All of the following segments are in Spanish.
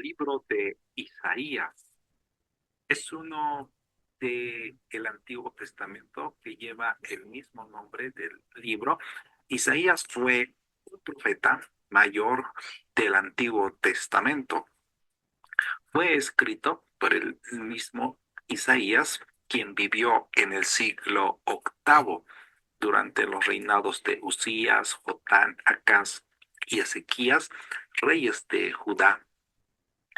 libro de Isaías. Es uno del Antiguo Testamento que lleva el mismo nombre del libro. Isaías fue un profeta mayor del Antiguo Testamento. Fue escrito por el mismo Isaías, quien vivió en el siglo octavo durante los reinados de Usías, Jotán, Acaz y Ezequías, reyes de Judá.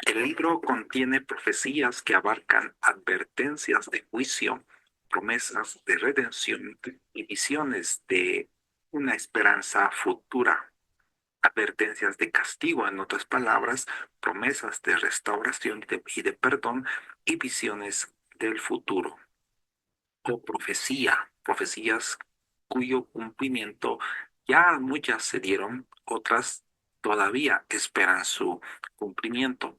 El libro contiene profecías que abarcan advertencias de juicio, promesas de redención y visiones de una esperanza futura. Advertencias de castigo, en otras palabras, promesas de restauración y de perdón y visiones del futuro. O profecías cuyo cumplimiento ya muchas se dieron, otras todavía esperan su cumplimiento.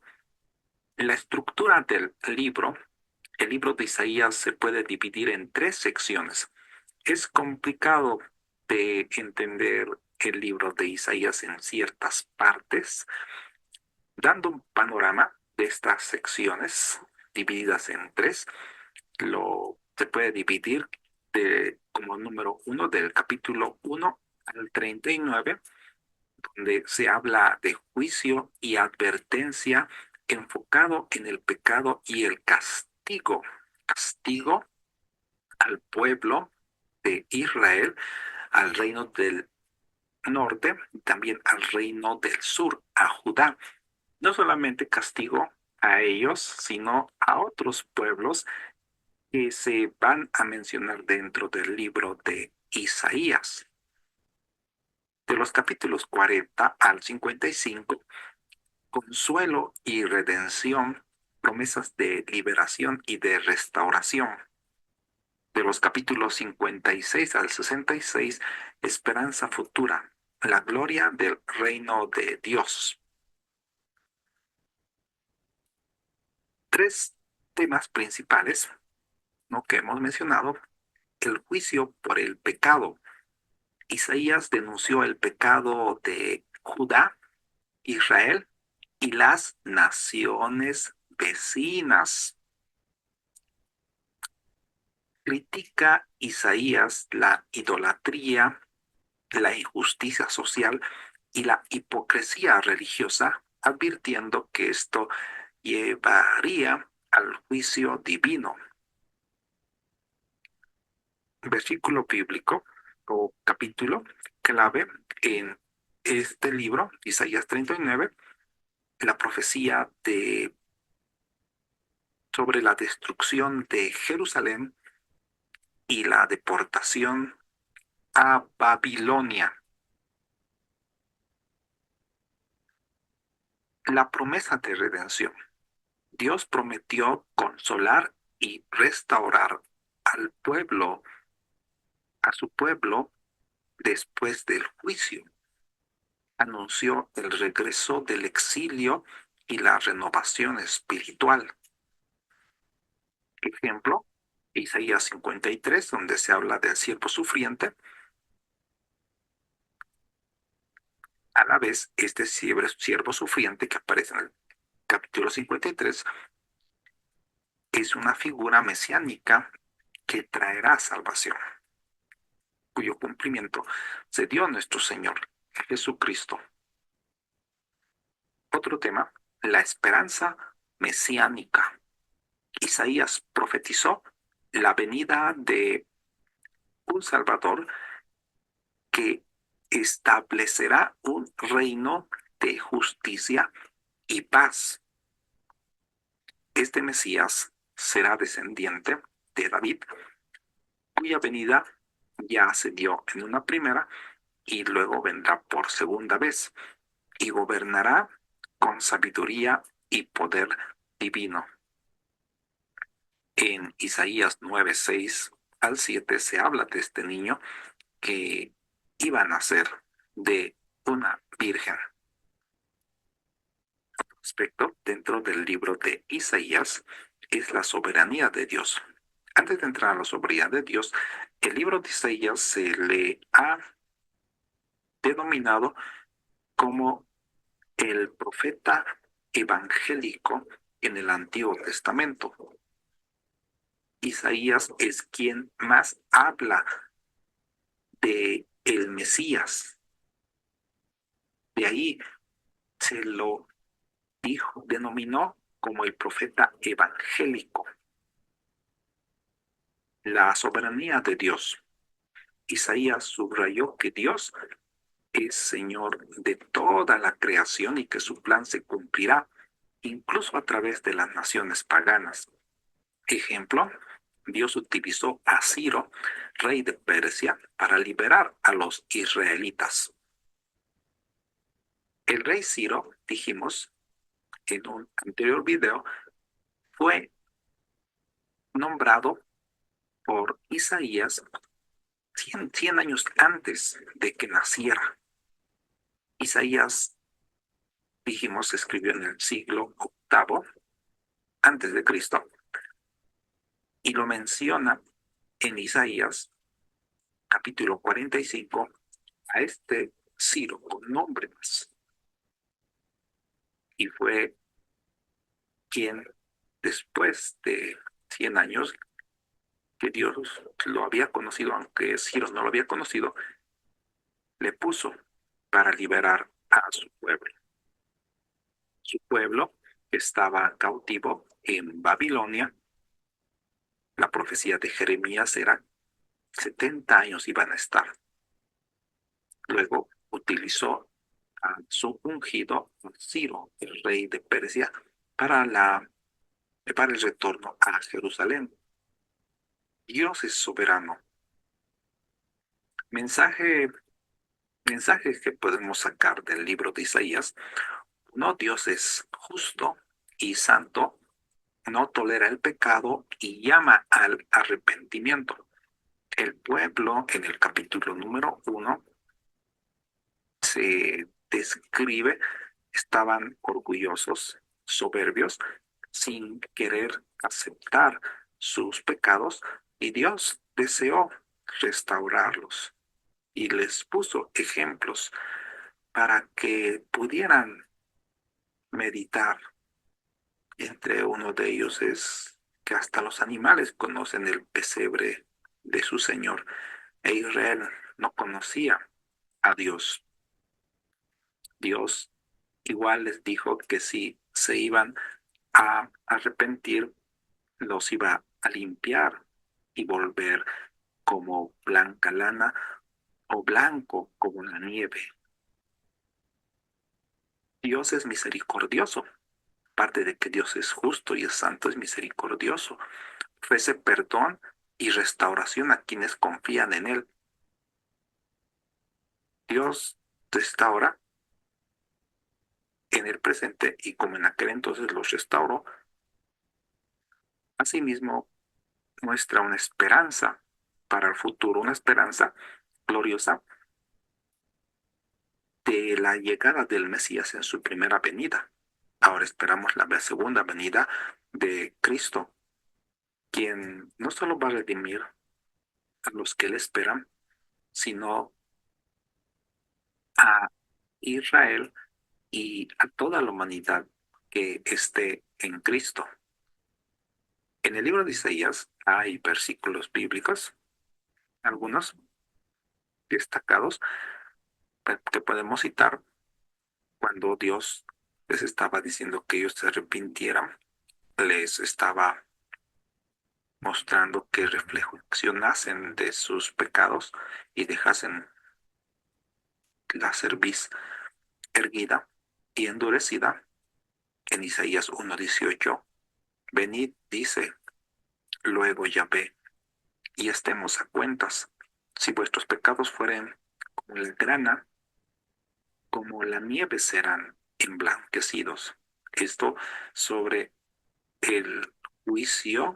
La estructura del libro, el libro de Isaías se puede dividir en tres secciones. Es complicado de entender el libro de Isaías en ciertas partes, dando un panorama de estas secciones divididas en tres. Se puede dividir como número uno del capítulo 1 al 39, donde se habla de juicio y advertencia enfocado en el pecado y el castigo. Castigo al pueblo de Israel, al reino del norte y también al reino del sur, a Judá. No solamente castigo a ellos, sino a otros pueblos que se van a mencionar dentro del libro de Isaías. De los capítulos 40 al 55, consuelo y redención, promesas de liberación y de restauración. De los capítulos 56 al 66, esperanza futura, la gloria del reino de Dios. Tres temas principales, ¿no?, que hemos mencionado: el juicio por el pecado. Isaías denunció el pecado de Judá, Israel y las naciones vecinas. Critica Isaías la idolatría, la injusticia social y la hipocresía religiosa, advirtiendo que esto llevaría al juicio divino. Versículo bíblico o capítulo clave en este libro, Isaías 39, la profecía sobre la destrucción de Jerusalén y la deportación a Babilonia. La promesa de redención. Dios prometió consolar y restaurar al pueblo, a su pueblo, después del juicio. Anunció el regreso del exilio y la renovación espiritual. Ejemplo, Isaías 53, donde se habla del siervo sufriente. A la vez, este siervo sufriente que aparece en el capítulo 53 es una figura mesiánica que traerá salvación, cuyo cumplimiento se dio a nuestro Señor Jesucristo. Otro tema, la esperanza mesiánica. Isaías profetizó la venida de un Salvador que establecerá un reino de justicia y paz. Este Mesías será descendiente de David, cuya venida ya se dio en una primera y luego vendrá por segunda vez y gobernará con sabiduría y poder divino. En Isaías 9, 6 al 7 se habla de este niño que iba a nacer de una virgen. Aspecto dentro del libro de Isaías es la soberanía de Dios. Antes de entrar a la soberanía de Dios, el libro de Isaías se le ha denominado como el profeta evangélico en el Antiguo Testamento. Isaías es quien más habla de el Mesías. De ahí se lo denominó como el profeta evangélico. La soberanía de Dios. Isaías subrayó que Dios es Señor de toda la creación y que su plan se cumplirá incluso a través de las naciones paganas. Ejemplo, Dios utilizó a Ciro, rey de Persia, para liberar a los israelitas. El rey Ciro, dijimos en un anterior video, fue nombrado por Isaías 100 años antes de que naciera. Isaías, dijimos, escribió en el siglo octavo antes de Cristo y lo menciona en Isaías capítulo 45 a este Ciro con nombres. Y fue quien después de 100 años que Dios lo había conocido, aunque Ciro no lo había conocido, le puso para liberar a su pueblo. Su pueblo estaba cautivo en Babilonia. La profecía de Jeremías era 70 años iban a estar. Luego utilizó a su ungido Ciro, el rey de Persia, para el retorno a Jerusalén. Dios es soberano. Mensajes que podemos sacar del libro de Isaías. No, Dios es justo y santo, no tolera el pecado y llama al arrepentimiento. El pueblo en el capítulo número 1 se describe, estaban orgullosos, soberbios, sin querer aceptar sus pecados y Dios deseó restaurarlos y les puso ejemplos para que pudieran meditar. Entre uno de ellos es que hasta los animales conocen el pesebre de su Señor e Israel no conocía a Dios. Dios igual les dijo que si se iban a arrepentir, los iba a limpiar y volver como blanca lana o blanco como la nieve. Dios es misericordioso. Aparte de que Dios es justo y es santo, es misericordioso. Ofrece perdón y restauración a quienes confían en Él. Dios restaura en el presente y como en aquel entonces los restauró, asimismo muestra una esperanza para el futuro, una esperanza gloriosa de la llegada del Mesías en su primera venida. Ahora esperamos la segunda venida de Cristo, quien no solo va a redimir a los que le esperan, sino a Israel y a toda la humanidad que esté en Cristo. En el libro de Isaías hay versículos bíblicos, algunos destacados, que podemos citar cuando Dios les estaba diciendo que ellos se arrepintieran, les estaba mostrando que reflexionasen de sus pecados y dejasen la cerviz erguida y endurecida. En Isaías 1:18, venid, dice luego Yahvé, y estemos a cuentas. Si vuestros pecados fueren como la grana, como la nieve serán emblanquecidos. Esto sobre el juicio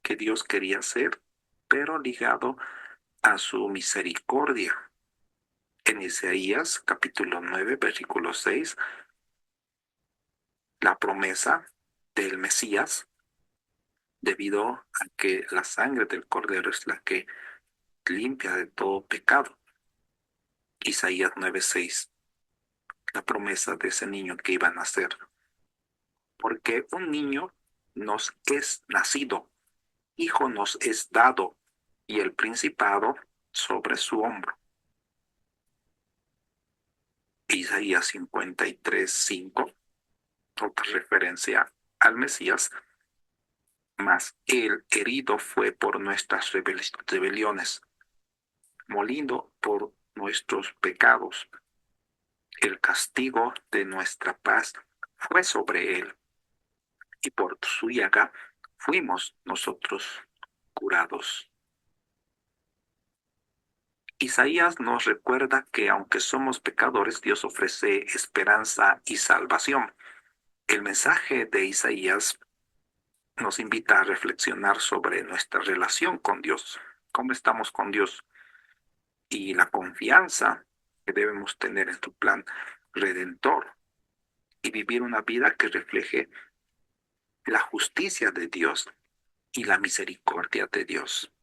que Dios quería hacer, pero ligado a su misericordia. En Isaías capítulo 9, versículo 6, la promesa del Mesías, debido a que la sangre del Cordero es la que limpia de todo pecado. Isaías 9:6. la promesa de ese niño que iba a nacer. Porque un niño nos es nacido, hijo nos es dado, y el principado sobre su hombro. Isaías 53:5, otra referencia al Mesías, mas él herido fue por nuestras rebeliones, molido por nuestros pecados. El castigo de nuestra paz fue sobre él, y por su llaga fuimos nosotros curados. Isaías nos recuerda que aunque somos pecadores, Dios ofrece esperanza y salvación. El mensaje de Isaías nos invita a reflexionar sobre nuestra relación con Dios, cómo estamos con Dios y la confianza que debemos tener en tu plan redentor y vivir una vida que refleje la justicia de Dios y la misericordia de Dios.